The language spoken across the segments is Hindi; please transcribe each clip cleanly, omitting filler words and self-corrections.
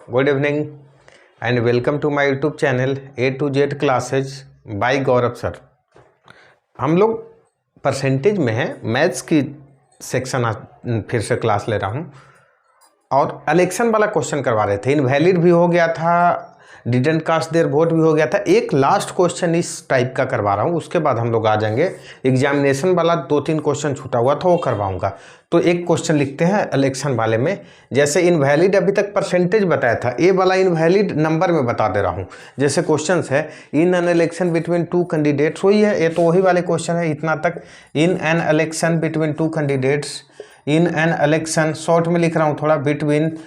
Good evening and welcome to my YouTube channel A to Z classes by Gaurav sir. हम लोग परसेंटेज में हैं, मैथ्स की सेक्शन फिर से क्लास ले रहा हूँ और इलेक्शन वाला क्वेश्चन करवा रहे थे। इनवैलिड भी हो गया था, डिडंट कास्ट देयर वोट भी हो गया था। एक लास्ट क्वेश्चन इस टाइप का करवा रहा हूँ, उसके बाद हम लोग आ जाएंगे। एग्जामिनेशन वाला 2-3 क्वेश्चन छूटा हुआ था वो करवाऊंगा। तो एक क्वेश्चन लिखते हैं इलेक्शन वाले में। जैसे इनवैलिड अभी तक परसेंटेज बताया था, ए वाला इनवैलिड नंबर में बता दे रहा हूँ। जैसे क्वेश्चन है in an election between two candidates, वही है, ये तो वही वाले क्वेश्चन है इतना तक। In an election between two candidates, in an election short में लिख रहा हूँ थोड़ा, between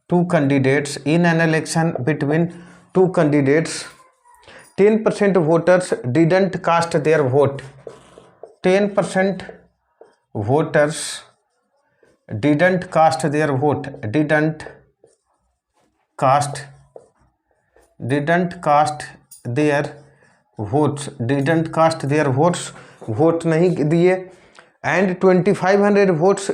two candidates in an election between two candidates 10% voters didn't cast their vote. 10% voters didn't cast their vote. Didn't cast their votes. Didn't cast their votes. Vote नहीं दिए। and 2500 votes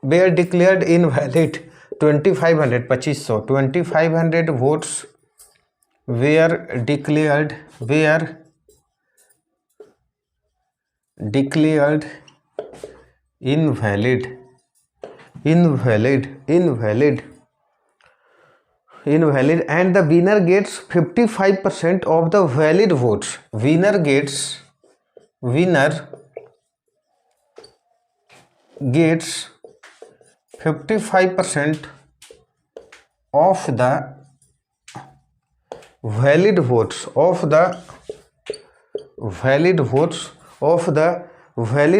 were declared invalid. 2500 votes were declared invalid and the winner gets 55% of the valid votes. Winner gets 55% of the valid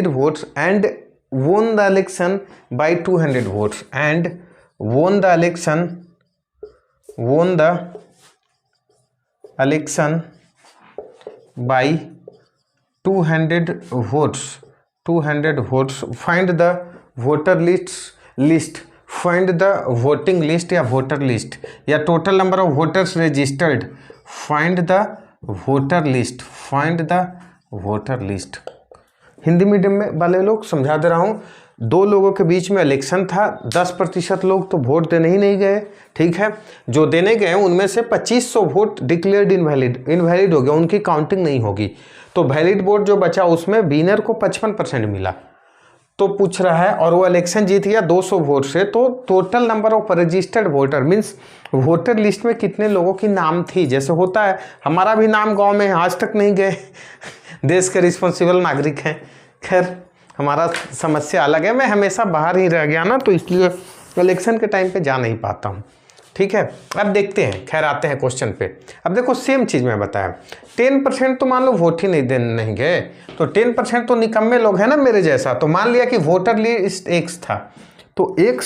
votes and won the election by 200 votes and won the election by 200 votes. Find the voter list. Find the voting list या voter list या total number of voters registered. Find the voter list. Hindi medium में वाले लोग समझा दे रहा हूँ। 2 लोगों के बीच में इलेक्शन था, 10% लोग तो वोट देने ही नहीं गए, ठीक है। जो देने गए उनमें से 2500 वोट डिक्लेयर्ड इनवैलिड हो गया, उनकी काउंटिंग नहीं होगी। तो वैलिड वोट जो बचा उसमें विनर को 55% मिला। तो पूछ रहा है और वो इलेक्शन जीत गया 200 वोट से, तो total number of registered voter means voter list में कितने लोगों की नाम थी। जैसे होता है हमारा भी नाम गांव में आज तक नहीं गए देश के रिस्पॉन्सिबल नागरिक हैं। खैर हमारा समस्या अलग है, मैं हमेशा बाहर ही रह गया ना, तो इसलिए इलेक्शन के टाइम पे जा नहीं पाता हूँ, ठीक है। अब देखते हैं, खैर आते हैं क्वेश्चन पे। अब देखो सेम चीज़ मैं बताया, 10% तो मान लो वोट ही नहीं गए, तो 10% तो निकम्मे लोग हैं ना मेरे जैसा। तो मान लिया कि वोटर लिस्ट X था, तो X,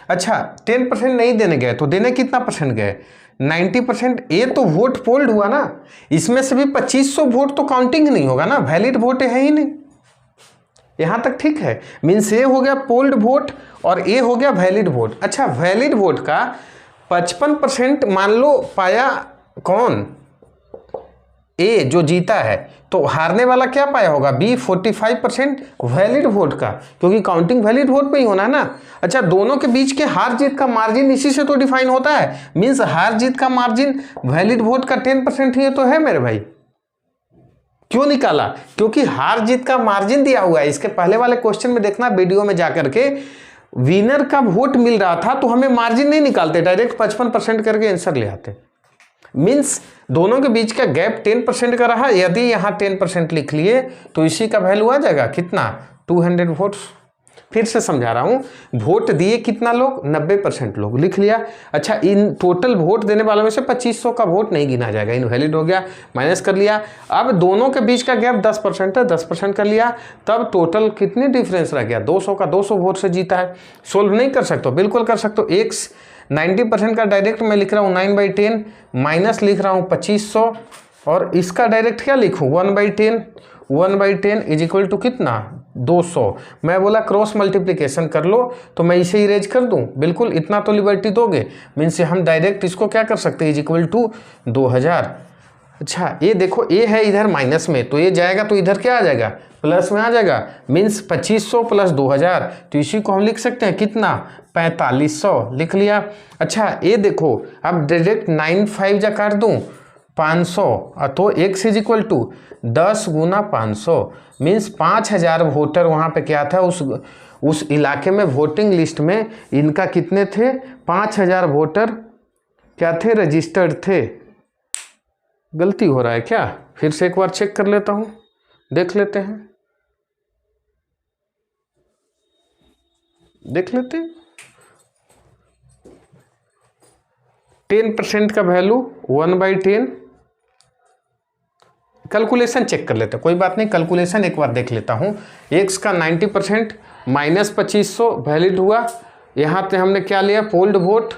अच्छा 10% नहीं देने गए तो देने कितना परसेंट गए, 90%। ये तो वोट पोल्ड हुआ ना, इसमें से भी 2500 वोट तो काउंटिंग नहीं होगा ना, वैलिड वोट है ही नहीं। यहाँ तक ठीक है, मीन्स ए हो गया पोल्ड वोट और ए हो गया वैलिड वोट। अच्छा वैलिड वोट का 55% मान लो पाया कौन, ए जो जीता है, तो हारने वाला क्या पाया होगा, बी 45% वैलिड वोट का, क्योंकि काउंटिंग वैलिड वोट पे ही होना है ना। अच्छा दोनों के बीच के हार जीत का मार्जिन इसी से तो डिफाइन होता है, मीन्स हार जीत का मार्जिन वैलिड वोट का 10% ही तो है मेरे भाई। क्यों निकाला, क्योंकि हार जीत का मार्जिन दिया हुआ है। इसके पहले वाले क्वेश्चन में देखना वीडियो में जाकर के, विनर का वोट मिल रहा था तो हमें मार्जिन नहीं निकालते, डायरेक्ट 55% करके आंसर ले आते। मीन्स दोनों के बीच का गैप 10% का रहा। यदि यहाँ 10% लिख लिए तो इसी का वैल्यू आ जाएगा कितना, 200 वोट्स। फिर से समझा रहा हूँ, वोट दिए कितना लोग, 90% लोग, लिख लिया। अच्छा इन टोटल वोट देने वालों में से 2500 का वोट नहीं गिना जाएगा, इनवैलिड हो गया, माइनस कर लिया। अब दोनों के बीच का गैप 10% है, 10% कर लिया, तब टोटल कितनी डिफरेंस रह गया, 200 का, 200 वोट से जीता है। सोल्व नहीं कर सकते, बिल्कुल कर सकते हो। X 90% का डायरेक्ट मैं लिख रहा हूँ 9/10, माइनस लिख रहा हूँ 2500, और इसका डायरेक्ट क्या लिखूँ 1/10 इज इक्वल टू कितना, 200। मैं बोला क्रॉस मल्टीप्लिकेशन कर लो, तो मैं इसे इरेज कर दूं, बिल्कुल इतना तो लिबर्टी दोगे। मीन्स हम डायरेक्ट इसको क्या कर सकते हैं, इज इक्वल टू 2000। अच्छा ये देखो ए है इधर माइनस में, तो ये जाएगा तो इधर क्या आ जाएगा, प्लस में आ जाएगा, मीन्स 2500 प्लस 2000, तो इसी को हम लिख सकते हैं कितना, 4500 लिख लिया। अच्छा ये देखो अब डायरेक्ट 9 5 जा काट दूँ 500, तो x इज इक्वल टू 10 गुना 500, मीन्स 5000 वोटर वहाँ पे क्या था, उस इलाके में वोटिंग लिस्ट में इनका कितने थे, 5000 वोटर क्या थे, रजिस्टर्ड थे। गलती हो रहा है क्या, फिर से एक बार चेक कर लेता हूँ, देख लेते हैं, देख लेते हैं। 10% का वैल्यू 1/10, कैलकुलेशन चेक कर लेते हैं, कोई बात नहीं, कैलकुलेशन एक बार देख लेता हूँ। x का 90% माइनस 2500 वैलिड हुआ, यहाँ पे हमने क्या लिया, पोल्ड वोट,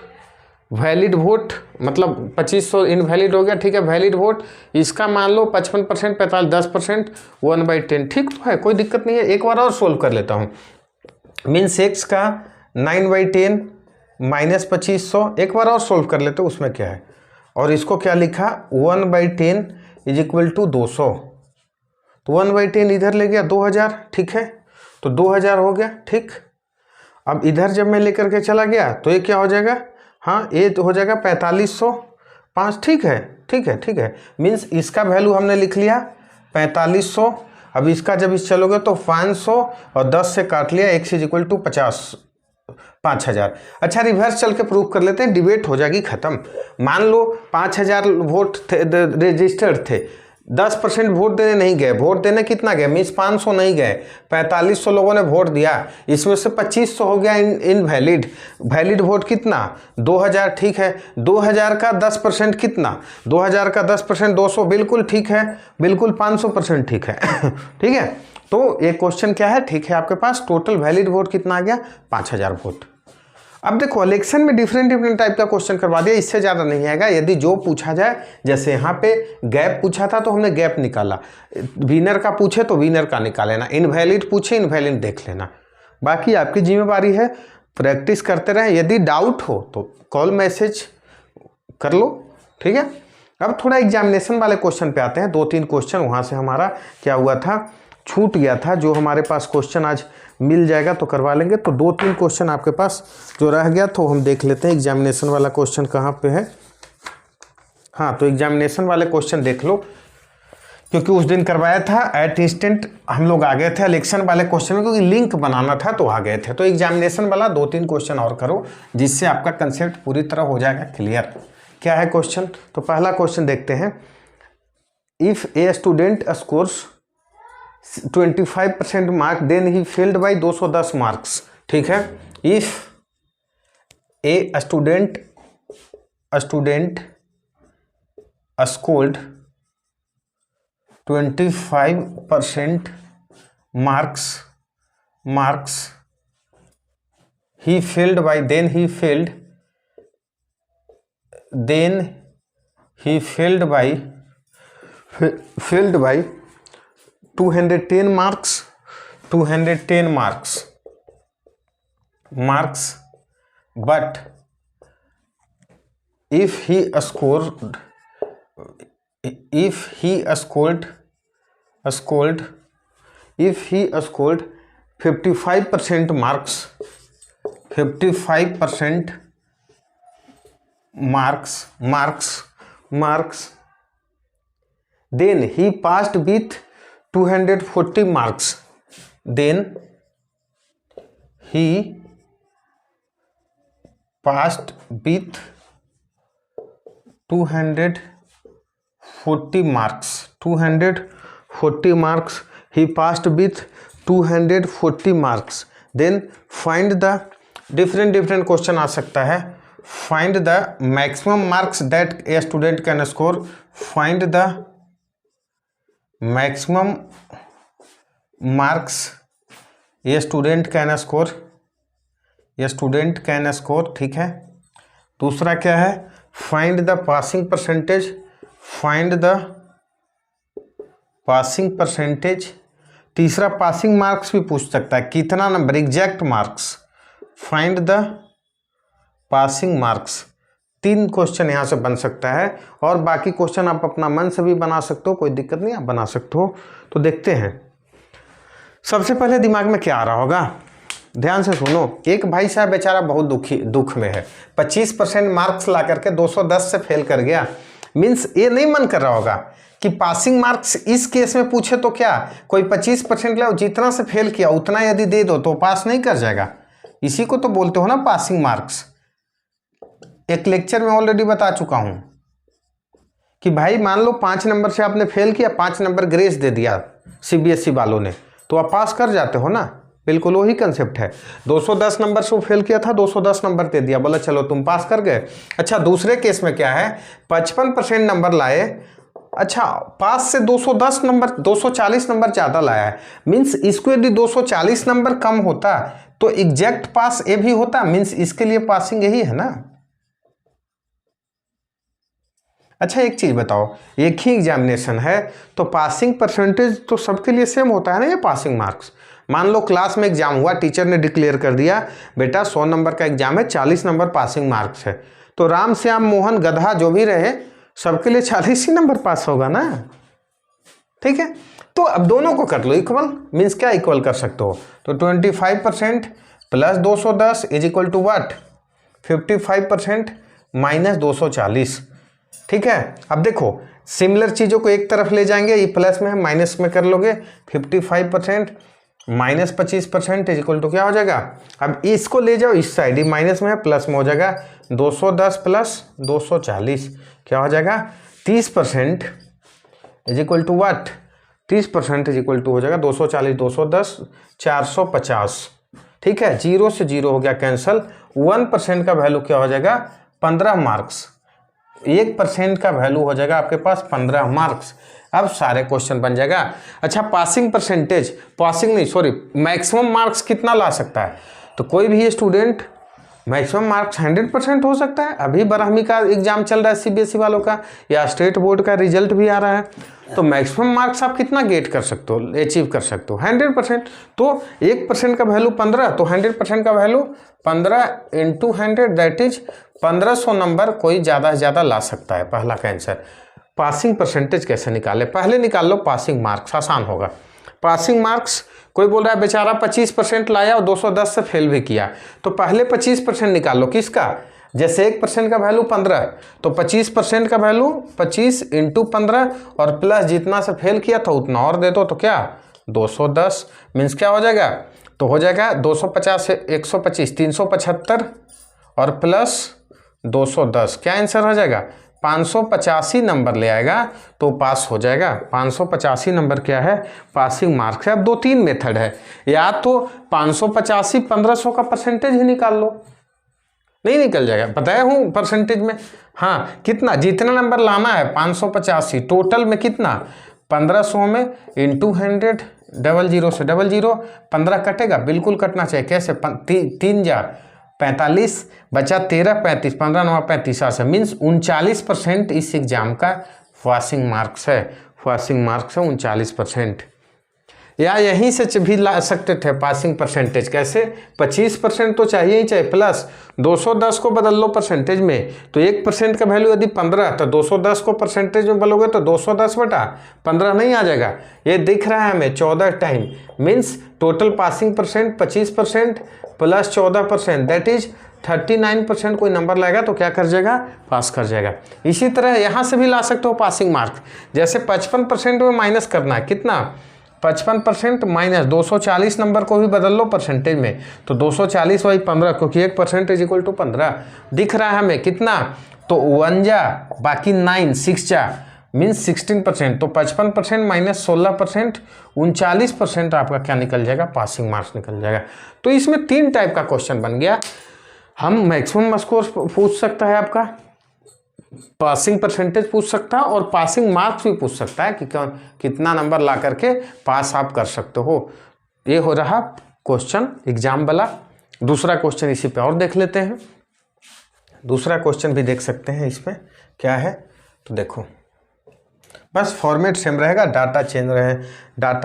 वैलिड वोट मतलब 2500 इनवैलिड हो गया, ठीक है, वैलिड वोट, इसका मान लो 55%, 45 10%, 1/10, ठीक तो है, कोई दिक्कत नहीं है। एक बार और सोल्व कर लेता हूँ, मीन्स x का 9/10 माइनस 2500, एक बार और सोल्व कर लेते, उसमें क्या है, और इसको क्या लिखा, 1/10 इज इक्वल टू 200, तो 1/10 इधर ले गया 2000, ठीक है, तो 2000 हो गया, ठीक। अब इधर जब मैं लेकर के चला गया तो ये क्या हो जाएगा, हाँ ये तो हो जाएगा 4505, ठीक है, ठीक है, ठीक है, मीन्स इसका वैल्यू हमने लिख लिया 4500। अब इसका जब इस चलोगे तो 500 और 10 से काट लिया, x इज इक्वल टू 5000। अच्छा रिवर्स चल के प्रूव कर लेते हैं, डिबेट हो जाएगी खत्म। मान लो 5000 वोट थे, रजिस्टर्ड थे, 10% वोट देने नहीं गए, वोट देने कितना गए, मीन्स 500 नहीं गए, 4500 लोगों ने वोट दिया, इसमें से 2500 हो गया इनवैलिड, वैलिड वोट कितना 2000, ठीक है, 2000 का 10% कितना, 2000 का 10% 200, बिल्कुल ठीक है, बिल्कुल 500% ठीक है ठीक है, तो ये क्वेश्चन क्या है, ठीक है, आपके पास टोटल वैलिड वोट कितना आ गया, 5000 वोट। अब देखो इलेक्शन में डिफरेंट टाइप का क्वेश्चन करवा दिया, इससे ज़्यादा नहीं आएगा। यदि जो पूछा जाए, जैसे यहाँ पे गैप पूछा था तो हमने गैप निकाला, विनर का पूछे तो विनर का निकाल लेना, इनवैलिड पूछे इनवैलिड देख लेना, बाकी आपकी जिम्मेवारी है, प्रैक्टिस करते रहें। यदि डाउट हो तो कॉल मैसेज कर लो, ठीक है। अब थोड़ा एग्जामिनेशन वाले क्वेश्चन पे आते हैं, 2-3 क्वेश्चन वहाँ से हमारा क्या हुआ था, छूट गया था, जो हमारे पास क्वेश्चन आज मिल जाएगा तो करवा लेंगे। तो 2-3 क्वेश्चन आपके पास जो रह गया तो हम देख लेते हैं एग्जामिनेशन वाला क्वेश्चन कहाँ पे है। हाँ तो एग्जामिनेशन वाले क्वेश्चन देख लो, क्योंकि उस दिन करवाया था एट इंस्टेंट हम लोग आ गए थे इलेक्शन वाले क्वेश्चन में, क्योंकि लिंक बनाना था तो आ गए थे। तो एग्जामिनेशन वाला 2-3 क्वेश्चन और करो, जिससे आपका कंसेप्ट पूरी तरह हो जाएगा क्लियर। क्या है क्वेश्चन, तो पहला क्वेश्चन देखते हैं, if a student scores 25% mark then he failed by 210 marks, ठीक है। If a student scored 25% marks he failed by then he failed by 210 marks but if he scored 55% marks then he passed with 240 marks, then he passed with 240 marks, he passed with 240 marks, then find the different question आ सकता है, find the maximum marks that a student can score, find the maximum marks a student can score, ठीक है। दूसरा क्या है, find the passing percentage, तीसरा पासिंग मार्क्स भी पूछ सकता है, कितना number, exact marks, find the passing marks, 3 question यहाँ से बन सकता है, और बाकी क्वेश्चन आप अपना मन से भी बना सकते हो, कोई दिक्कत नहीं, आप बना सकते हो। तो देखते हैं सबसे पहले दिमाग में क्या आ रहा होगा, ध्यान से सुनो। एक भाई साहब बेचारा बहुत दुख में है, 25% मार्क्स ला करके 210 से फेल कर गया। मीन्स ये नहीं मन कर रहा होगा कि पासिंग मार्क्स इस केस में पूछे तो क्या, कोई 25% ले, जितना से फेल किया उतना यदि दे दो तो पास नहीं कर जाएगा। इसी को तो बोलते हो ना पासिंग मार्क्स। एक लेक्चर में ऑलरेडी बता चुका हूं कि भाई मान लो 5 नंबर से आपने फेल किया, 5 नंबर ग्रेस दे दिया सीबीएसई वालों ने, तो आप पास कर जाते हो ना। बिल्कुल वही कंसेप्ट है। 210 नंबर से वो फेल किया था, 210 नंबर दे दिया, बोला चलो तुम पास कर गए। अच्छा दूसरे केस में क्या है, 55% नंबर लाए, अच्छा पास से 210 नंबर 240 नंबर ज़्यादा लाया है। मीन्स इसको यदि 240 नंबर कम होता तो एग्जैक्ट पास ये भी होता। मीन्स इसके लिए पासिंग यही है ना। अच्छा एक चीज़ बताओ, एक ही एग्जामिनेशन है तो पासिंग परसेंटेज तो सबके लिए सेम होता है ना, ये पासिंग मार्क्स। मान लो क्लास में एग्जाम हुआ, टीचर ने डिक्लेयर कर दिया बेटा 100 नंबर का एग्जाम है, 40 नंबर पासिंग मार्क्स है, तो राम श्याम मोहन गधा जो भी रहे सबके लिए 40 ही नंबर पास होगा ना। ठीक है, तो अब दोनों को कर लो इक्वल। मीन्स क्या इक्वल कर सकते हो, तो 25% plus 210 is equal to what, 55% minus 240। ठीक है, अब देखो सिमिलर चीज़ों को एक तरफ ले जाएंगे, ये प्लस में है माइनस में कर लोगे, 55% माइनस 25% इज इक्वल टू क्या हो जाएगा। अब इसको ले जाओ इस साइड, ही माइनस में है प्लस में हो जाएगा 210 प्लस 240 क्या हो जाएगा 30% is equal to what, 30% is equal to हो जाएगा 240 210 450। ठीक है, 0 से 0 हो गया कैंसल। 1% का वैल्यू क्या हो जाएगा 15 मार्क्स, 1% का वैल्यू हो जाएगा आपके पास 15 मार्क्स। अब सारे क्वेश्चन बन जाएगा। अच्छा पासिंग परसेंटेज, पासिंग नहीं सॉरी मैक्सिमम मार्क्स कितना ला सकता है, तो कोई भी स्टूडेंट मैक्सिमम मार्क्स 100% हो सकता है। अभी बारहवीं का एग्जाम चल रहा है सीबीएसई वालों का, या स्टेट बोर्ड का रिजल्ट भी आ रहा है, तो मैक्सिमम मार्क्स आप कितना गेट कर सकते हो, अचीव कर सकते हो 100%। तो 1% का वैल्यू 15, तो 100% का value 15 into 100 that is 1500 number कोई ज़्यादा से ज़्यादा ला सकता है। पहला का आंसर। पासिंग परसेंटेज कैसे निकाले, पहले निकाल लो पासिंग मार्क्स, आसान होगा। पासिंग मार्क्स कोई बोल रहा है बेचारा 25% लाया और 210 से फेल भी किया, तो पहले 25% निकाल लो किसका, जैसे 1% का वैल्यू 15, तो 25% का वैल्यू 25 इंटू 15 और प्लस जितना से फेल किया था उतना और दे दो, तो क्या 210 मीन्स क्या हो जाएगा, तो हो जाएगा 250 से 125 375 और प्लस 210 क्या आंसर हो जाएगा 585 नंबर ले आएगा तो पास हो जाएगा। 585 नंबर क्या है पासिंग मार्क्स है। अब 2-3 मेथड है, या तो 585 1500 का परसेंटेज ही निकाल लो, नहीं निकल जाएगा, बताया हूँ परसेंटेज में। हाँ कितना, जितना नंबर लाना है 585 टोटल में कितना 1500 में इंटू 100 00 से 00 15 कटेगा, बिल्कुल कटना चाहिए। कैसे 3 जा 45 बचा 13 35 15 9 35 मीन्स 39% इस एग्जाम का पासिंग मार्क्स है। पासिंग मार्क्स है 39%। या यहीं से भी ला सकते थे पासिंग परसेंटेज, कैसे 25% तो चाहिए ही चाहिए, प्लस 210 को बदल लो परसेंटेज में, तो 1% का वैल्यू यदि 15 तो 210 को परसेंटेज में बदलोगे तो 210 बटा 15 नहीं आ जाएगा। ये दिख रहा है हमें 14 time, means total passing percent 25% plus 14% that is 39% कोई नंबर लाएगा तो क्या कर जाएगा पास कर जाएगा। इसी तरह यहाँ से भी ला सकते हो पासिंग मार्क्स, जैसे 55% में माइनस करना है कितना 55% माइनस 240 नंबर को भी बदल लो परसेंटेज में, तो 240 बाई 15 क्योंकि 1% इज इक्वल टू 15 दिख रहा है हमें कितना, तो 1 जा बाकी 9 6 जा मीन्स 16%, तो 55% माइनस 16% 39% आपका क्या निकल जाएगा पासिंग मार्क्स निकल जाएगा। तो इसमें 3 टाइप का क्वेश्चन बन गया। हम मैक्सिमम स्कोर पूछ सकता है आपका, पासिंग परसेंटेज पूछ सकता है और पासिंग मार्क्स भी पूछ सकता है कि कितना नंबर ला करके पास आप कर सकते हो। ये हो रहा क्वेश्चन एग्जाम वाला। दूसरा क्वेश्चन इसी पे और देख लेते हैं, दूसरा क्वेश्चन भी देख सकते हैं। इसमें क्या है तो देखो, बस फॉर्मेट सेम रहेगा, डाटा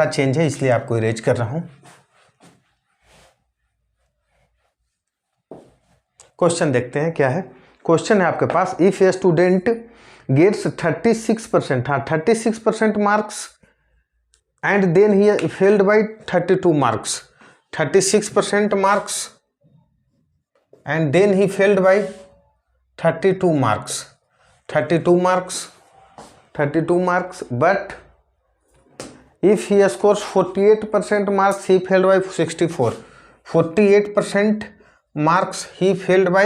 चेंज है इसलिए आपको इरेज कर रहा हूं। क्वेश्चन देखते हैं क्या है। क्वेश्चन है आपके पास, इफ ए स्टूडेंट गेट्स 36%, हाँ 36% marks and then he failed by 32 marks, 36% marks and then he failed by 32 marks, 32 marks, but if he scores 48% marks, he failed by 64. 48% marks he failed by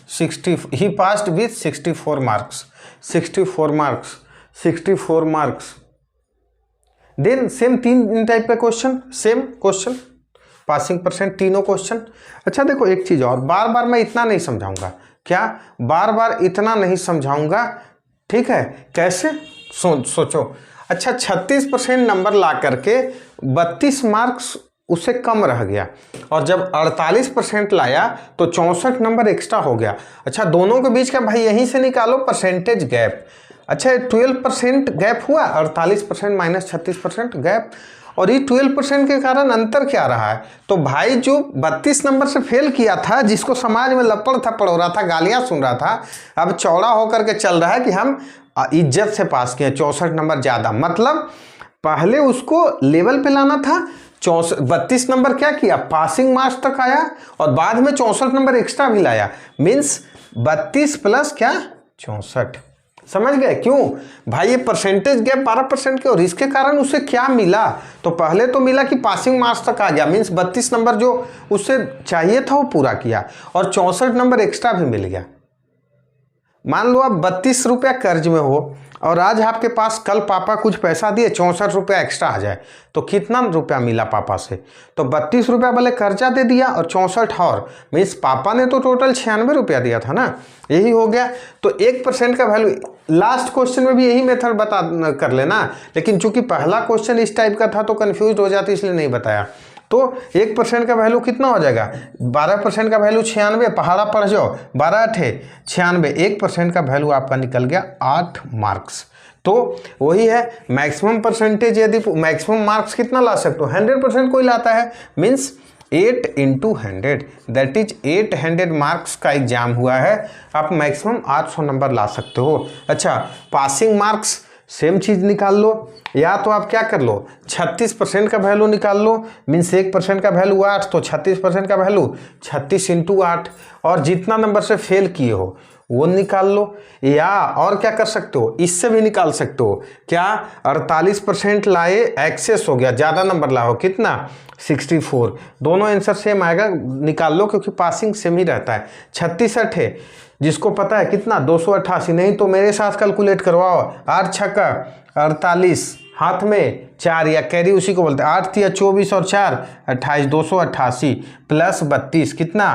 60. He passed with 64 marks. 64 marks. Then same तीन टाइप का question, same question, passing percent तीनों क्वेश्चन। अच्छा देखो एक चीज और, बार बार मैं इतना नहीं समझाऊंगा, क्या बार बार इतना नहीं समझाऊंगा, ठीक है? कैसे सोचो, अच्छा 36% नंबर ला करके 32 मार्क्स उससे कम रह गया, और जब 48% लाया तो 64 नंबर एक्स्ट्रा हो गया। अच्छा दोनों के बीच का भाई यहीं से निकालो परसेंटेज गैप। अच्छा 12% गैप हुआ, 48% माइनस 36% गैप, और ये 12% के कारण अंतर क्या रहा है? तो भाई जो 32 नंबर से फेल किया था, जिसको समाज में लपड़ थप्पड़ हो रहा था, गालियां सुन रहा था, अब चौड़ा होकर के चल रहा है कि हम इज्जत से पास किए, 64 नंबर ज़्यादा। मतलब पहले उसको लेवल पे लाना था, 32 नंबर क्या किया, पासिंग मार्क्स तक आया, और बाद में 64 नंबर एक्स्ट्रा भी लाया, मीन्स 32 प्लस क्या 64। समझ गए क्यों भाई? ये परसेंटेज गैप 12% के, और इसके कारण उसे क्या मिला? तो पहले तो मिला कि पासिंग मार्क्स तक आ गया, मीन्स 32 नंबर जो उससे चाहिए था वो पूरा किया, और 64 नंबर एक्स्ट्रा भी मिल गया। मान लो आप 32 रुपया कर्ज में हो, और आज आपके पास कल पापा कुछ पैसा दिए, 64 रुपया एक्स्ट्रा आ जाए, तो कितना रुपया मिला पापा से? तो 32 रुपया वाले कर्जा दे दिया, और 64 और मीन्स पापा ने तो टोटल 96 रुपया दिया था ना, यही हो गया। तो 1% का वैल्यू, लास्ट क्वेश्चन में भी यही मेथड बता कर लेना, लेकिन चूंकि पहला क्वेश्चन इस टाइप का था तो कन्फ्यूज हो जाती, इसलिए नहीं बताया। तो 1% का वैल्यू कितना हो जाएगा, 12% का वैल्यू 96, पहाड़ा पढ़ जाओ, 12 8 96, 1% का वैल्यू आपका निकल गया 8 मार्क्स। तो वही है मैक्सिमम परसेंटेज, यदि मैक्सिमम मार्क्स कितना ला सकते हो, 100% कोई लाता है, मीन्स 8 × 100 दैट इज 800 मार्क्स का एग्जाम हुआ है, आप मैक्सिमम 800 नंबर ला सकते हो। अच्छा पासिंग मार्क्स सेम चीज़ निकाल लो, या तो आप क्या कर लो 36% का वैल्यू निकाल लो, मीन्स 1% का वैल्यू 8, तो 36% का वैल्यू 36 × 8, और जितना नंबर से फेल किए हो वो निकाल लो, या और क्या कर सकते हो, इससे भी निकाल सकते हो क्या, 48% लाए एक्सेस हो गया, ज़्यादा नंबर लाओ, कितना 64, दोनों आंसर सेम आएगा, निकाल लो, क्योंकि पासिंग सेम ही रहता है। 36 8 जिसको पता है कितना 288, नहीं तो मेरे साथ कैलकुलेट करवाओ, 8 छक्का 48, हाथ में 4 या कैरी उसी को बोलते हैं, 8 × 24 और 4 28, 288 प्लस 32 कितना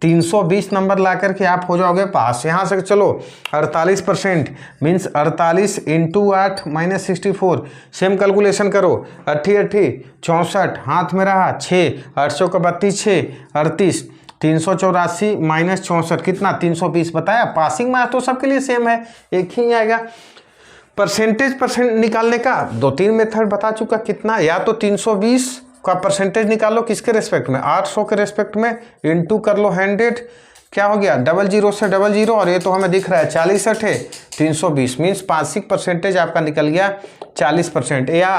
320 नंबर ला करके आप हो जाओगे पास। यहाँ से चलो 48% मीन्स 48 × 8 माइनस 64, सेम कैलकुलेशन करो, 8 8 64, हाथ में रहा 6, 800 का 32 6 38, 384 माइनस 64 कितना 320, बताया पासिंग मार्क्स तो सबके लिए सेम है, एक ही आएगा। परसेंटेज निकालने का 2-3 मेथड बता चुका, कितना, या तो 320 का परसेंटेज निकालो, किसके रेस्पेक्ट में 800 के रेस्पेक्ट में, इनटू कर लो 100, क्या हो गया 00 से 00, और ये तो हमें दिख रहा है 40 8 320, मीन्स पासिंग परसेंटेज आपका निकल गया 40%। या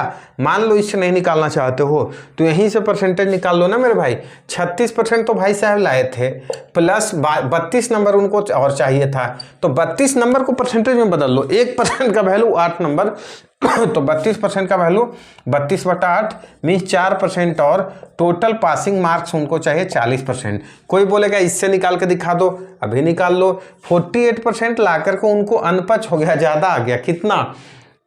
मान लो इससे नहीं निकालना चाहते हो तो यहीं से परसेंटेज निकाल लो ना मेरे भाई, 36% तो भाई साहब लाए थे, प्लस 32 नंबर उनको और चाहिए था, तो 32 नंबर को परसेंटेज में बदल लो, 1% का वैल्यू 8 नंबर, तो 32% का वैल्यू 32/8 मीन्स 4%, और टोटल पासिंग मार्क्स उनको चाहिए 40%। कोई बोलेगा इससे निकाल के दिखा दो, अभी निकाल लो, 48% ला करके उनको अनपच हो गया, ज़्यादा आ गया, कितना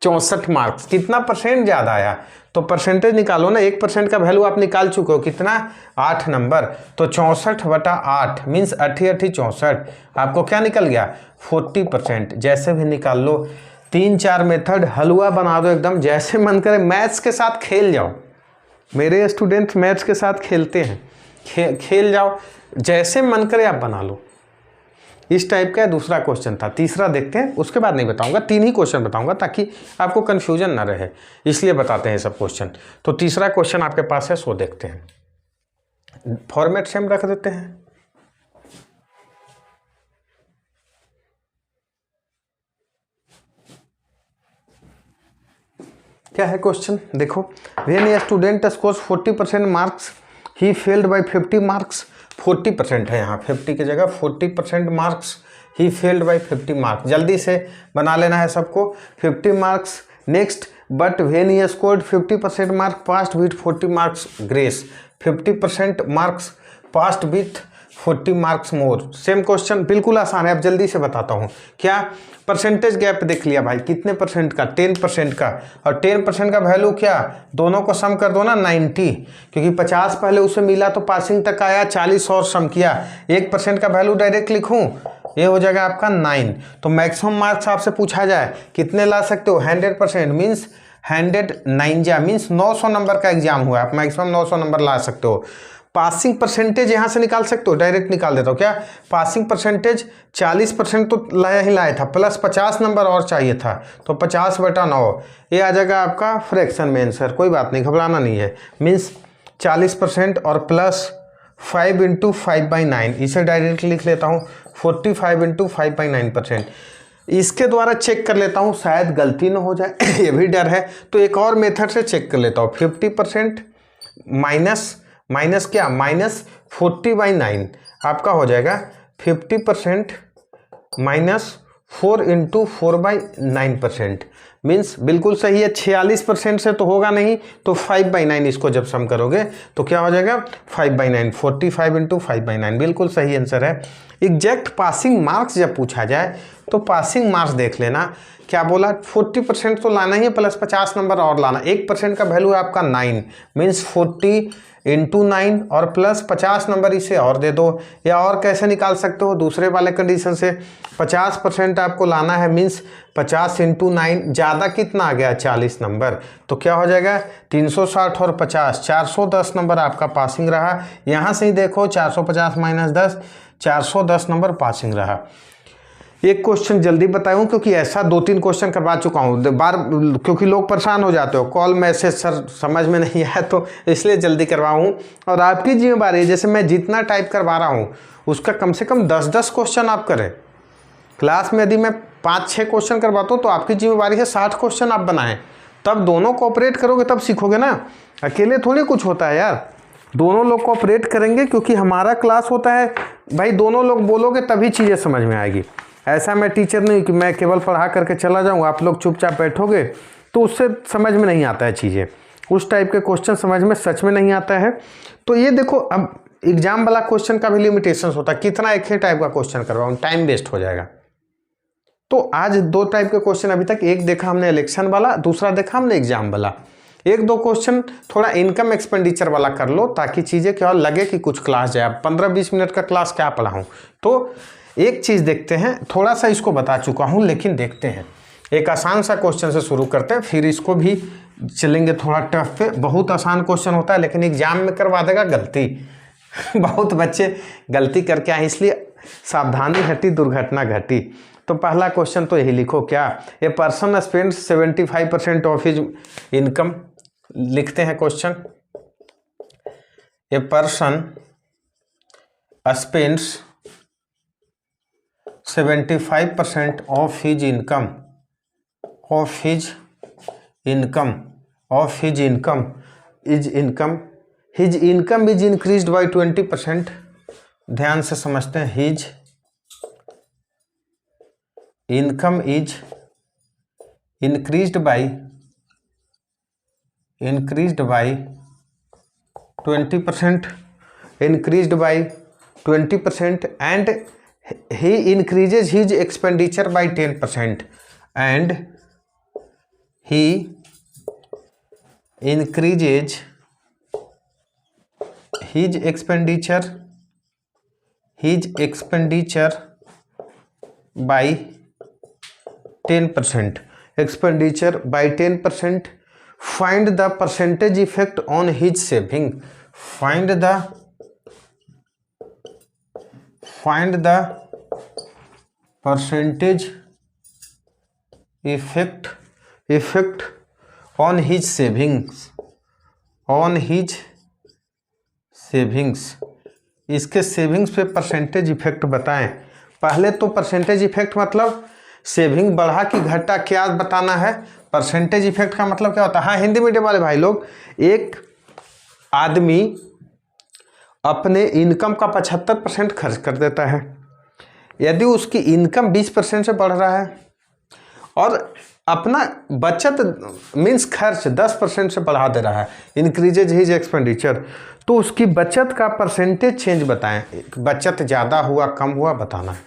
64 मार्क्स, कितना परसेंट ज़्यादा आया, तो परसेंटेज निकालो ना, 1% का वैल्यू आप निकाल चुके हो, कितना 8 नंबर, तो 64/8 मीन्स 8 8 64, आपको क्या निकल गया 40%। जैसे भी निकाल लो, 3-4 मेथड, हलवा बना दो एकदम, जैसे मन करे, मैथ्स के साथ खेल जाओ, मेरे स्टूडेंट्स मैथ्स के साथ खेलते हैं, खेल जाओ, जैसे मन करे आप बना लो। इस टाइप का दूसरा क्वेश्चन था, तीसरा देखते हैं, उसके बाद नहीं बताऊंगा, 3 ही क्वेश्चन बताऊंगा ताकि आपको कन्फ्यूजन ना रहे, इसलिए बताते हैं सब क्वेश्चन। तो तीसरा क्वेश्चन आपके पास है, सो देखते हैं, फॉर्मेट सेम रख देते हैं। क्या है क्वेश्चन देखो, when a student scores 40% marks he failed by 50 marks, 40% है यहाँ, 50 की जगह 40% marks he failed by 50 marks, जल्दी से बना लेना है सबको, 50 marks. Next, but when he scored 50% mark passed with 40 marks grace, 50% marks passed with 40 marks more. Same question, बिल्कुल आसान है, अब जल्दी से बताता हूँ। क्या परसेंटेज गैप देख लिया भाई, कितने परसेंट का, 10% का, और 10% का वैल्यू क्या, दोनों को सम कर दो ना 90, क्योंकि 50 पहले उसे मिला तो पासिंग तक आया, 40 और सम किया, 1% का वैल्यू डायरेक्ट लिखूं, ये हो जाएगा आपका 9। तो मैक्सिमम मार्क्स आपसे पूछा जाए कितने ला सकते हो, 100%, मीन्स 109 मीन्स 900 नंबर का एग्जाम हुआ, आप मैक्सिमम 900 नंबर ला सकते हो। पासिंग परसेंटेज यहाँ से निकाल सकते हो, डायरेक्ट निकाल देता हूँ। क्या पासिंग परसेंटेज 40% तो लाया ही लाया था, प्लस 50 नंबर और चाहिए था, तो 50/9 ये आ जाएगा आपका फ्रैक्शन में आंसर। कोई बात नहीं, घबराना नहीं है, मीन्स 40% और प्लस 5 × 5/9, इसे डायरेक्ट लिख लेता हूँ 45 × 5/9%। इसके द्वारा चेक कर लेता हूँ, शायद गलती ना हो जाए ये भी डर है, तो एक और मेथड से चेक कर लेता हूँ। 50% माइनस क्या, -40/9 आपका हो जाएगा 50% -4 × 4/9%, मीन्स बिल्कुल सही है। 46% से तो होगा नहीं, तो 5/9 इसको जब सम करोगे तो क्या हो जाएगा 5/9, 45 × 5/9, बिल्कुल सही आंसर है। एग्जैक्ट पासिंग मार्क्स जब पूछा जाए तो पासिंग मार्क्स देख लेना, क्या बोला 40% तो लाना ही है, प्लस 50 नंबर और लाना, 1% का वैल्यू है आपका 9, मीन्स 40 × 9 और प्लस 50 नंबर इसे और दे दो, या और कैसे निकाल सकते हो दूसरे वाले कंडीशन से, 50% आपको लाना है, मीन्स 50 × 9, ज़्यादा कितना आ गया 40 नंबर, तो क्या हो जाएगा 360 और 50, 410 नंबर आपका पासिंग रहा। यहाँ से ही देखो 450 - 10, 410 नंबर पासिंग रहा। एक क्वेश्चन जल्दी बताऊं, क्योंकि ऐसा 2-3 क्वेश्चन करवा चुका हूं बार, क्योंकि लोग परेशान हो जाते हो, कॉल मैसेज सर समझ में नहीं आया, तो इसलिए जल्दी करवाऊं, और आपकी जिम्मेदारी है, जैसे मैं जितना टाइप करवा रहा हूं उसका कम से कम 10-10 क्वेश्चन आप करें। क्लास में यदि मैं 5-6 क्वेश्चन करवाता हूँ तो आपकी जिम्मेदारी है 60 क्वेश्चन आप बनाएं, तब दोनों कोऑपरेट करोगे तब सीखोगे ना, अकेले थोड़ी कुछ होता है यार, दोनों लोग कोऑपरेट करेंगे, क्योंकि हमारा क्लास होता है भाई, दोनों लोग बोलोगे तभी चीज़ें समझ में आएगी। ऐसा मैं टीचर नहीं कि मैं केवल पढ़ा करके चला जाऊँ, आप लोग चुपचाप बैठोगे तो उससे समझ में नहीं आता है चीज़ें, उस टाइप के क्वेश्चन समझ में सच में नहीं आता है। तो ये देखो, अब एग्जाम वाला क्वेश्चन का भी लिमिटेशन होता है, कितना एक ही टाइप का क्वेश्चन करवाऊँ, टाइम वेस्ट हो जाएगा। तो आज 2 टाइप के क्वेश्चन अभी तक, एक देखा हमने इलेक्शन वाला, दूसरा देखा हमने एग्जाम वाला। 1-2 क्वेश्चन थोड़ा इनकम एक्सपेंडिचर वाला कर लो, ताकि चीज़ें क्या लगे कि कुछ क्लास जाए। 15-20 मिनट का क्लास क्या पढ़ाऊँ, तो एक चीज़ देखते हैं, थोड़ा सा इसको बता चुका हूँ लेकिन देखते हैं, एक आसान सा क्वेश्चन से शुरू करते हैं, फिर इसको भी चलेंगे थोड़ा टफ पे। बहुत आसान क्वेश्चन होता है लेकिन एग्जाम में करवा देगा गलती बहुत बच्चे गलती करके आए, इसलिए सावधानी हटी दुर्घटना घटी। तो पहला क्वेश्चन तो यही लिखो, क्या a person spends 75% of his income, लिखते हैं question, a person spends 75% of his income, his income is increased by 20%। ध्यान से समझते हैं, his income is increased by 20%, and he increases his expenditure by 10%, and he increases his expenditure by 10%, find the percentage effect on his saving, find the percentage effect on his savings, इसके सेविंग्स पे परसेंटेज इफेक्ट बताएं। पहले तो परसेंटेज इफेक्ट मतलब सेविंग बढ़ा कि घटा क्या बताना है, परसेंटेज इफेक्ट का मतलब क्या होता है? हाँ हिंदी मीडियम वाले भाई लोग, एक आदमी अपने इनकम का 75% खर्च कर देता है। यदि उसकी इनकम 20% से बढ़ रहा है और अपना बचत मीन्स खर्च 10% से बढ़ा दे रहा है, इंक्रीजेज हिज एक्सपेंडिचर, तो उसकी बचत का परसेंटेज चेंज बताएं। बचत ज़्यादा हुआ कम हुआ बताना है।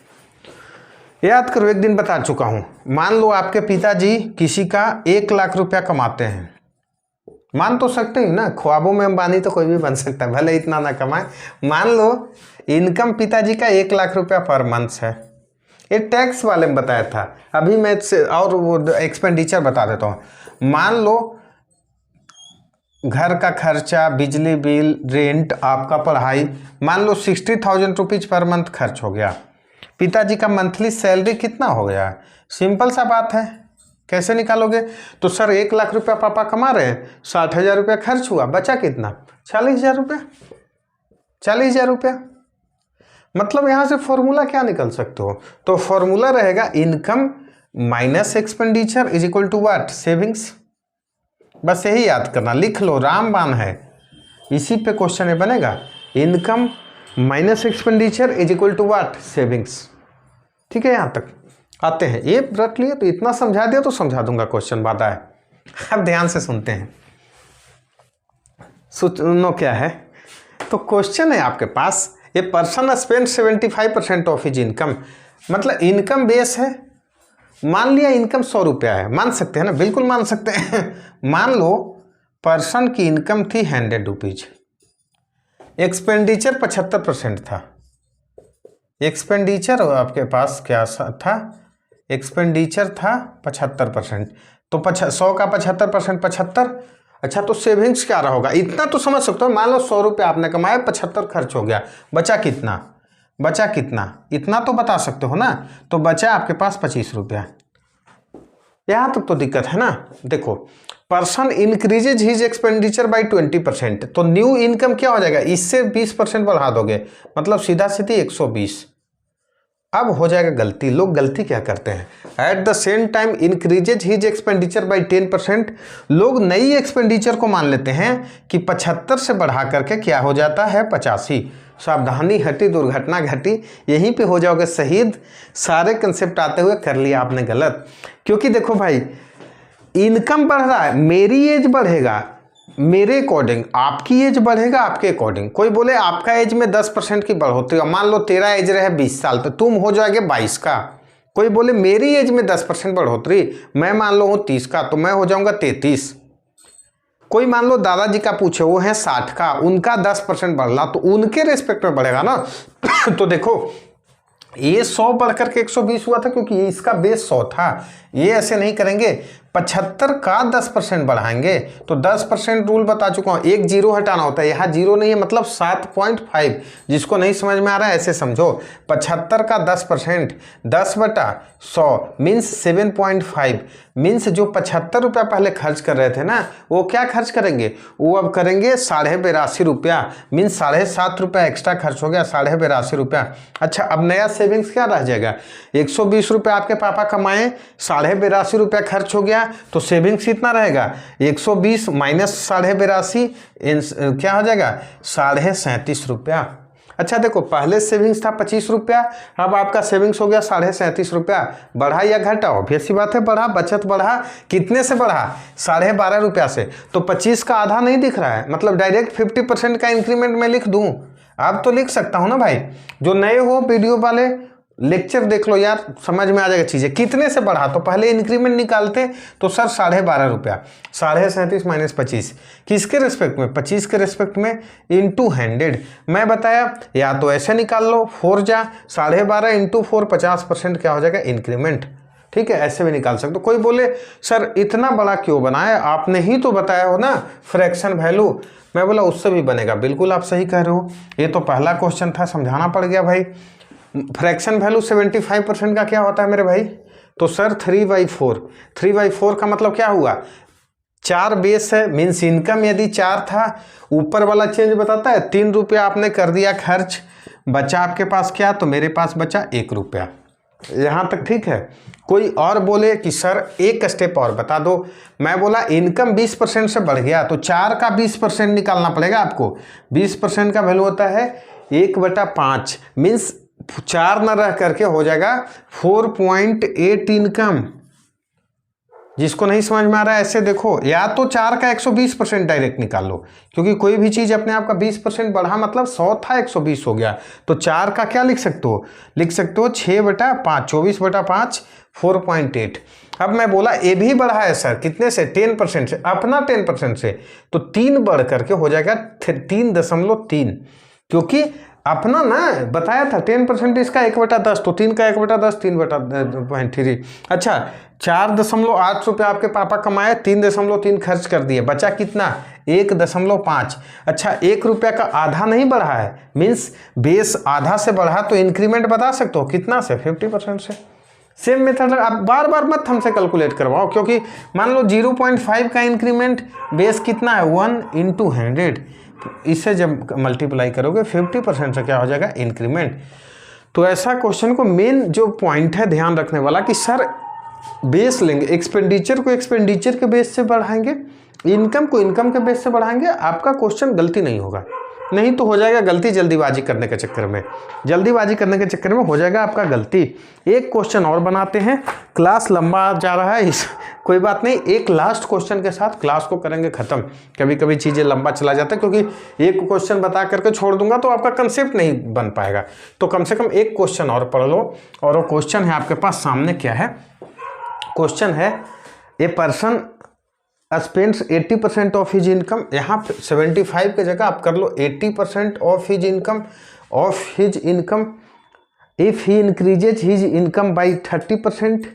याद करो, एक दिन बता चुका हूँ। मान लो आपके पिताजी किसी का 1 लाख रुपया कमाते हैं, मान तो सकते हैं ना, ख्वाबों में अंबानी तो कोई भी बन सकता है, भले इतना ना कमाए। मान लो इनकम पिताजी का 1 लाख रुपया पर मंथ है। ये टैक्स वाले में बताया था, अभी मैं और वो एक्सपेंडिचर बता देता हूँ। मान लो घर का खर्चा, बिजली बिल, रेंट, आपका पढ़ाई, मान लो 60,000 रुपीज़ पर मंथ खर्च हो गया। पिताजी का मंथली सैलरी कितना हो गया? सिंपल सा बात है, कैसे निकालोगे? तो सर 1 लाख रुपया पापा कमा रहे हैं, 60,000 रुपया खर्च हुआ, बचा कितना? 40,000 रुपया। 40,000 रुपया मतलब यहाँ से फॉर्मूला क्या निकल सकते हो? तो फॉर्मूला रहेगा income minus expenditure is equal to what? Savings. बस यही याद करना, लिख लो, रामबाण है, इसी पे क्वेश्चन है बनेगा। Income minus expenditure is equal to what? Savings. ठीक है, यहाँ तक आते हैं। ये रट लिए तो इतना समझा दिया तो समझा दूंगा, क्वेश्चन बात है। अब ध्यान से सुनते हैं, सुनो क्या है। तो क्वेश्चन है आपके पास, a person spend 75% of his income, मतलब इनकम बेस है। मान लिया इनकम 100 रुपया है, मान सकते हैं ना, बिल्कुल मान सकते हैं। मान लो पर्सन की इनकम थी 100 रुपीज, एक्सपेंडिचर 75% था। एक्सपेंडिचर आपके पास क्या था? एक्सपेंडिचर था 75%, तो 100 का 75% 75। अच्छा, तो सेविंग्स क्या रहा होगा? इतना तो समझ सकते हो। मान लो 100 रुपये आपने कमाया, 75 खर्च हो गया, बचा कितना? बचा कितना? इतना तो बता सकते हो ना। तो बचा आपके पास 25 रुपया। यहाँ तक तो दिक्कत है ना। देखो, person increases his expenditure by 20%, तो न्यू इनकम क्या हो जाएगा? इससे 20% बढ़ा दोगे, मतलब सीधा सीधी 120। अब हो जाएगा गलती। लोग गलती क्या करते हैं? At the same time increases his expenditure by 10%, लोग नई एक्सपेंडिचर को मान लेते हैं कि 75 से बढ़ा करके क्या हो जाता है? 85। सावधानी हटी, दुर्घटना घटी, यहीं पे हो जाओगे शहीद। सारे कंसेप्ट आते हुए कर लिया आपने गलत। क्योंकि देखो भाई, इनकम बढ़ रहा है, मेरी एज बढ़ेगा मेरे अकॉर्डिंग, आपकी एज बढ़ेगा आपके अकॉर्डिंग। कोई बोले आपका एज में 10% की बढ़ोतरी, मान लो तेरा एज रहे 20 साल, तो तुम हो जाओगे 22 का। कोई बोले मेरी एज में 10% बढ़ोतरी, मैं मान लो हूँ 30 का, तो मैं हो जाऊंगा 33। कोई मान लो दादाजी का पूछे, वो है 60 का, उनका 10% बढ़ला, तो उनके रेस्पेक्ट में बढ़ेगा ना। तो देखो, ये 100 बढ़कर के 120 हुआ था क्योंकि इसका बेस 100 था। ये ऐसे नहीं करेंगे, 75 का 10% बढ़ाएंगे। तो 10% रूल बता चुका हूँ, एक जीरो हटाना होता है, यहाँ जीरो नहीं है, मतलब 7.5। जिसको नहीं समझ में आ रहा है ऐसे समझो, 75 का 10%, 10/100 मीन्स 7.5। मीन्स जो 75 रुपया पहले खर्च कर रहे थे ना, वो क्या खर्च करेंगे? वो अब करेंगे 82.5 रुपया, मीन्स 7.5 रुपया एक्स्ट्रा खर्च हो गया, 82.5 रुपया। अच्छा, अब नया सेविंग्स क्या रह जाएगा? 120 रुपया आपके पापा कमाए, 82.5 रुपया खर्च हो गया, तो सेविंग्स कितना रहेगा? 120 माइनस 82.5 क्या हो जाएगा? 37.5 रुपया। अच्छा देखो, पहले सेविंग्स था 25 रुपया, अब आपका सेविंग्स हो गया 37.5 रुपया। बढ़ा या घटा? ऑब्वियस सी बात है बढ़ा। बचत बढ़ा, कितने से बढ़ा? 12.5 रुपया से। तो 25 का आधा नहीं दिख रहा है, मतलब डायरेक्ट 50% का इंक्रीमेंट मैं लिख दूं। अब तो लिख सकता हूं ना भाई। जो नए हो वीडियो वाले, लेक्चर देख लो यार, समझ में आ जाएगा चीज़ें। कितने से बढ़ा? तो पहले इंक्रीमेंट निकालते, तो सर 12.5 रुपया, 37.5 माइनस 25, किसके रिस्पेक्ट में? 25 के रिस्पेक्ट में, इंटू 100। मैं बताया, या तो ऐसे निकाल लो, 4 जा 12.5 इंटू 4, 50% क्या हो जाएगा? इंक्रीमेंट। ठीक है, ऐसे भी निकाल सकते हो। कोई बोले सर इतना बड़ा क्यों बनाया? आपने ही तो बताया हो ना फ्रैक्शन वैल्यू। मैं बोला उससे भी बनेगा। बिल्कुल आप सही कह रहे हो। ये तो पहला क्वेश्चन था, समझाना पड़ गया भाई। फ्रैक्शन वैल्यू 75% का क्या होता है मेरे भाई? तो सर 3/4। 3/4 का मतलब क्या हुआ? 4 बेस है, मीन्स इनकम यदि 4 था, ऊपर वाला चेंज बताता है 3 रुपया आपने कर दिया खर्च, बचा आपके पास क्या? तो मेरे पास बचा 1 रुपया। यहाँ तक ठीक है। कोई और बोले कि सर एक स्टेप और बता दो, मैं बोला इनकम 20% से बढ़ गया तो 4 का 20% निकालना पड़ेगा आपको। 20% का वैल्यू होता है 1/5, मीन्स 4 न रह करके हो जाएगा 4.8 इनकम। जिसको नहीं समझ में आ रहा है ऐसे देखो, या तो 4 का 120% डायरेक्ट निकाल लो, क्योंकि कोई भी चीज़ अपने आप का 20% बढ़ा मतलब 100 था 120 हो गया। तो 4 का क्या लिख सकते हो, लिख सकते हो 6/5, 24/5 4.8। अब मैं बोला ये भी बढ़ा है सर, कितने से, 10% से, अपना 10% से, तो 3 बढ़ करके हो जाएगा 3.3, क्योंकि अपना ना बताया था 10% इसका 1/10, तो 3 का 1/10 3/3। अच्छा 4.8 रुपये आपके पापा कमाए, 3.3 खर्च कर दिए, बचा कितना 1.5। अच्छा 1 रुपया का आधा नहीं बढ़ा है, मीन्स बेस आधा से बढ़ा, तो इंक्रीमेंट बता सकते हो कितना से, 50% से। सेम मेथड आप बार बार मत हमसे कैलकुलेट करवाओ, क्योंकि मान लो 0.5 का इंक्रीमेंट, बेस कितना है 1 × 100, इससे जब मल्टीप्लाई करोगे 50% से क्या हो जाएगा इंक्रीमेंट। तो ऐसा क्वेश्चन को मेन जो पॉइंट है ध्यान रखने वाला कि सर बेस लेंगे, एक्सपेंडिचर को एक्सपेंडिचर के बेस से बढ़ाएंगे, इनकम को इनकम के बेस से बढ़ाएंगे, आपका क्वेश्चन गलती नहीं होगा। नहीं तो हो जाएगा गलती जल्दीबाजी करने के चक्कर में, जल्दीबाजी करने के चक्कर में हो जाएगा आपका गलती। एक क्वेश्चन और बनाते हैं, क्लास लंबा जा रहा है इस कोई बात नहीं, एक लास्ट क्वेश्चन के साथ क्लास को करेंगे ख़त्म। कभी कभी चीज़ें लंबा चला जाता है, क्योंकि एक क्वेश्चन बता करके छोड़ दूंगा तो आपका कंसेप्ट नहीं बन पाएगा। तो कम से कम एक क्वेश्चन और पढ़ लो, और वो क्वेश्चन है आपके पास सामने, क्या है क्वेश्चन है, a person spends 80% of his income, यहाँ 75 की जगह आप कर लो 80% of his income if he increases his income by 30%,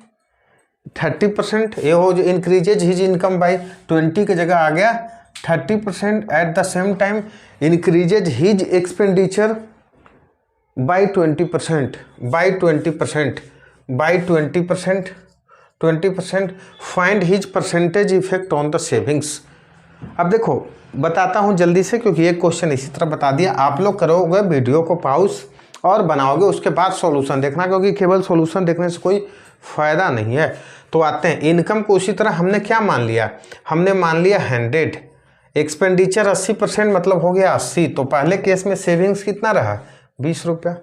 ये हो जो इंक्रीजेज हिज इनकम बाई 20 की जगह आ गया 30%, at the same time increases his expenditure by 20%, 20%, find his percentage effect on the savings. अब देखो बताता हूँ जल्दी से, क्योंकि एक क्वेश्चन इसी तरह बता दिया। आप लोग करोगे वीडियो को पॉज और बनाओगे, उसके बाद सॉल्यूशन देखना, क्योंकि केवल सॉल्यूशन देखने से कोई फ़ायदा नहीं है। तो आते हैं इनकम को, उसी तरह हमने क्या मान लिया, हमने मान लिया 100, एक्सपेंडिचर 80% मतलब हो गया 80, तो पहले केस में सेविंग्स कितना रहा 20 रुपया,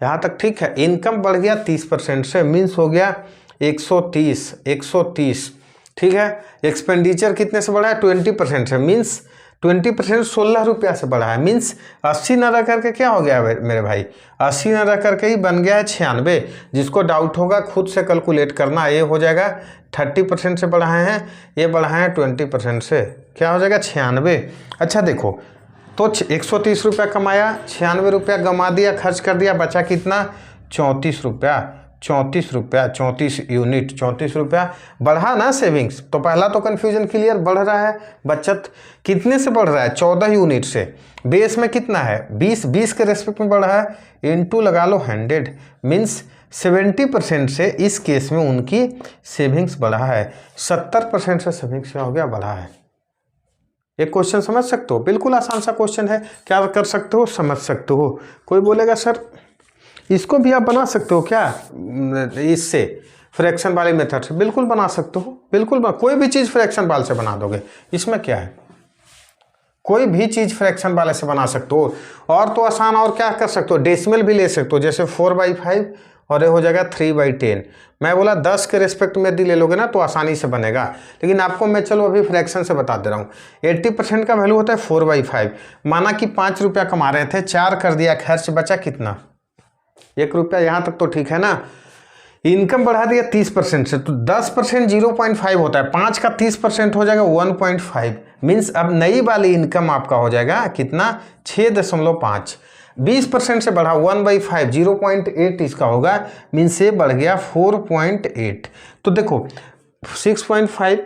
यहाँ तक ठीक है। इनकम बढ़ गया 30% से, मीन्स हो गया 130, ठीक है। एक्सपेंडिचर कितने से बढ़ा है 20% से, मीन्स 20% 16 रुपया से बढ़ा है, मीन्स 80 न रह करके क्या हो गया मेरे भाई, 80 न रह करके ही बन गया है 96। जिसको डाउट होगा खुद से कैलकुलेट करना, ये हो जाएगा 30% से बढ़ाए हैं, ये बढ़ाए हैं 20% से, क्या हो जाएगा 96। अच्छा देखो तो 130 रुपया कमाया, 96 रुपया गंवा दिया, खर्च कर दिया, बचा कितना 34 रुपया, 34 यूनिट, 34 रुपया बढ़ा ना सेविंग्स। तो पहला तो कन्फ्यूजन क्लियर, बढ़ रहा है बचत, कितने से बढ़ रहा है 14 यूनिट से, बेस में कितना है 20 के रेस्पेक्ट में बढ़ा है, इनटू लगा लो 100, मीन्स 70% से इस केस में उनकी सेविंग्स बढ़ा है, 70% से सेविंग्स क्या हो गया बढ़ा है। एक क्वेश्चन समझ सकते हो, बिल्कुल आसान सा क्वेश्चन है, क्या कर सकते हो समझ सकते हो। कोई बोलेगा सर इसको भी आप बना सकते हो क्या, इससे फ्रैक्शन वाले मेथड से, बिल्कुल बना सकते हो, बिल्कुल कोई भी चीज़ फ्रैक्शन वाले से बना दोगे, इसमें क्या है, कोई भी चीज़ फ्रैक्शन वाले से बना सकते हो। और तो आसान, और क्या कर सकते हो, डेसिमल भी ले सकते हो, जैसे 4/5 और ये हो जाएगा 3/10। मैं बोला 10 के रेस्पेक्ट में यदि ले लोगे ना तो आसानी से बनेगा, लेकिन आपको मैं चलो अभी फ्रैक्शन से बता दे रहा हूँ। 80% का वैल्यू होता है 4/5, माना कि 5 रुपया कमा रहे थे, 4 कर दिया खर्च, बचा कितना 1 रुपया, यहाँ तक तो ठीक है ना। इनकम बढ़ा दिया 30% से, तो 10% 0.5 होता है, 5 का 30% हो जाएगा 1.5, मीन्स अब नई वाली इनकम आपका हो जाएगा कितना 6.5। 20% से बढ़ा 1/5, 0.8 इसका होगा, मीन्स ये बढ़ गया 4.8। तो देखो 6.5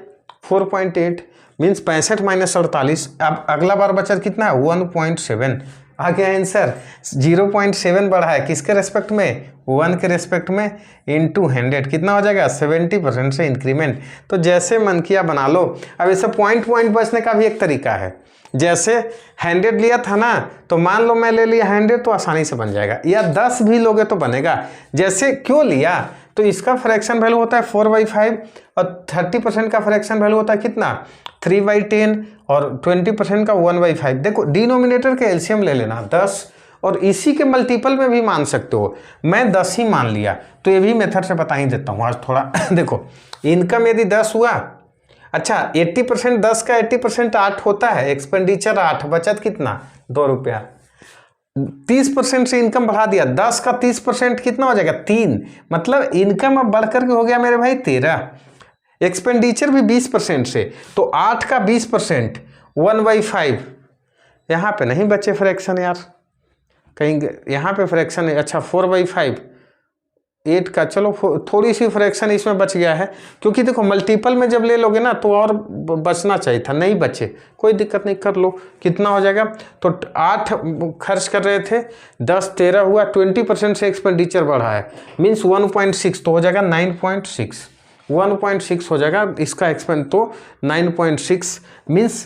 4.8 मीन्स 65 - 48। अब अगला बार बचत कितना है 1.7, आ गया आंसर। 0.7 बढ़ा है किसके रेस्पेक्ट में, 1 के रेस्पेक्ट में, इंटू 100 कितना हो जाएगा 70% से इंक्रीमेंट। तो जैसे मन किया बना लो। अब इसे पॉइंट बचने का भी एक तरीका है। जैसे 100 लिया था ना, तो मान लो मैं ले लिया 100 तो आसानी से बन जाएगा, या 10 भी लोगे तो बनेगा। जैसे क्यों लिया, तो इसका फ्रैक्शन वैल्यू होता है 4/5 और 30% का फ्रैक्शन वैल्यू होता है कितना 3/10 और 20% का 1/5। देखो डिनोमिनेटर के एलसीएम ले लेना 10 और इसी के मल्टीपल में भी मान सकते हो। मैं 10 ही मान लिया, तो ये भी मेथड से बता ही देता हूँ आज थोड़ा। देखो इनकम यदि 10 हुआ, अच्छा 80% 10 का 80% 8 होता है, एक्सपेंडिचर 8, बचत कितना 2 रुपया। 30% से इनकम बढ़ा दिया, 10 का 30% कितना हो जाएगा 3, मतलब इनकम अब बढ़कर के हो गया मेरे भाई 13। एक्सपेंडिचर भी 20% से, तो 8 का 20% 1/5। यहाँ पे नहीं बचे फ्रैक्शन यार, कहीं यहाँ पे फ्रैक्शन है। अच्छा 4/5 8 का, चलो थोड़ी सी फ्रैक्शन इसमें बच गया है, क्योंकि देखो मल्टीपल में जब ले लोगे ना तो और बचना चाहिए था, नहीं बचे, कोई दिक्कत नहीं, कर लो। कितना हो जाएगा, तो 8 खर्च कर रहे थे, 10 13 हुआ, 20% से एक्सपेंडिचर बढ़ा है, मीन्स 1.6, तो हो जाएगा 9.6, 1.6 हो जाएगा इसका एक्सपेंड, तो 9.6 मीन्स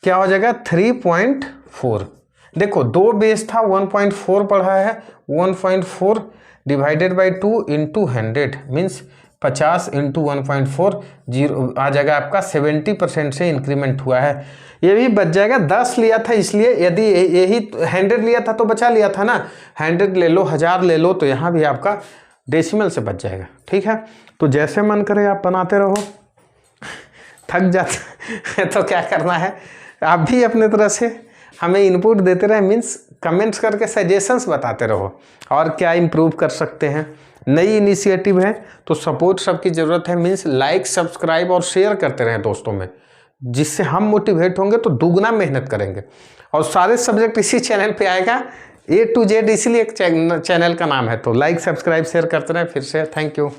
क्या हो जाएगा 3.4। देखो 2 बेस था, 1.4 बढ़ा है, 1.4 divided by 2 into 100 means 50 into 1.4 zero आ जाएगा आपका 70% से इंक्रीमेंट हुआ है। ये भी बच जाएगा, 10 लिया था इसलिए, यदि यही 100 लिया था तो बचा लिया था ना, 100 ले लो 1000 ले लो, तो यहाँ भी आपका डेसिमल से बच जाएगा। ठीक है, तो जैसे मन करे आप बनाते रहो। थक जाते तो क्या करना है, आप भी अपने तरह से हमें इनपुट देते रहे, मीन्स कमेंट्स करके सजेशंस बताते रहो और क्या इम्प्रूव कर सकते हैं। नई इनिशिएटिव है तो सपोर्ट सबकी ज़रूरत है, मीन्स लाइक सब्सक्राइब और शेयर करते रहें दोस्तों में, जिससे हम मोटिवेट होंगे तो दुगना मेहनत करेंगे। और सारे सब्जेक्ट इसी चैनल पे आएगा, A to Z, इसीलिए एक चैनल का नाम है। तो लाइक सब्सक्राइब शेयर करते रहें। फिर से थैंक यू।